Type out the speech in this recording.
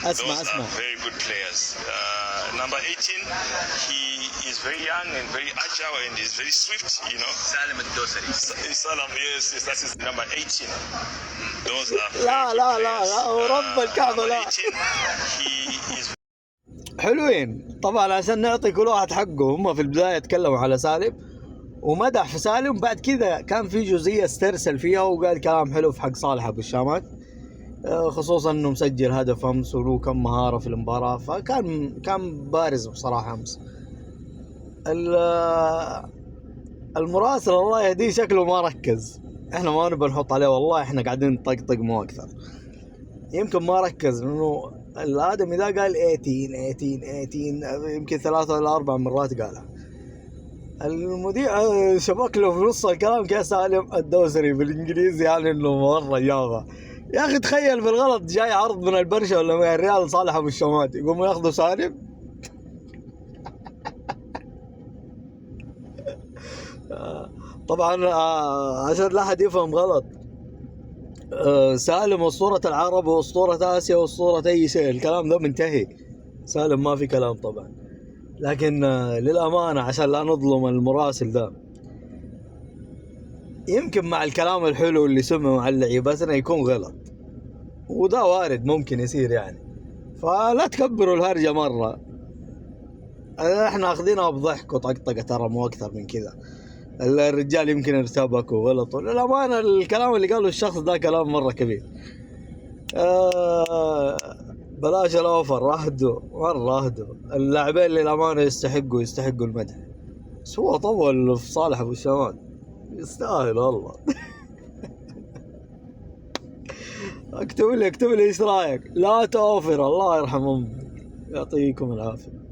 اسمع Those are very good players. Number 18, he is very young and very agile and is very swift, you know. Salim Al-Dosari. Salam, yes, that is number 18. Those are very لا good لا players. لا ورب الكعبة number لا. 18, he is حلوين طبعا عشان نعطي كل واحد حقه. هم في البداية تكلموا على سالم ومدح في سالم، بعد كذا كان في جزئية استرسل فيها وقال كلام حلو في حق صالح ابو الشامات، خصوصا انه مسجل هدف امس وله كم مهارة في المباراة، فكان بارز بصراحة امس. المراسل الله يهديه شكله ما ركز، احنا ما نبغى نحط عليه والله، احنا قاعدين نطقطق مو اكثر. يمكن ما ركز لانه الادمي ذا قال 18 يمكن 3 ولا 4 مرات قالها. المذيع شبك له في نص الكلام كيا سالم الدوسري بالانجليزي، يعني انه مره جابه. يا اخي تخيل بالغلط جاي عرض من البرشا ولا من الريال صالح ابو الشمات يقوموا ياخذوا سالم. طبعا عشان لا احد يفهم غلط، سالم اسطورة العرب واسطورة اسيا واسطورة اي شيء، الكلام ده منتهي. سالم ما في كلام طبعا، لكن للامانة عشان لا نظلم المراسل ده، يمكن مع الكلام الحلو اللي سمعه على لعيبتنا يكون غلط، وده وارد ممكن يصير يعني، فلا تكبروا الهرجة مرة. احنا اخذينها بضحك وطقطقة ترى، مو اكثر من كذا. الرجال يمكن ارتبك وغلطوا، للأمانة الكلام اللي قاله الشخص ده كلام مرة كبير. بلاش الأوفر، اهدوا مرة اهدوا. اللاعبين للأمانة يستحقوا المدح، بس هو طول في صالح أبو الشمال، يستاهل والله. اكتب لي ايش رايك، لا توفر، الله يرحم امك، يعطيكم العافية.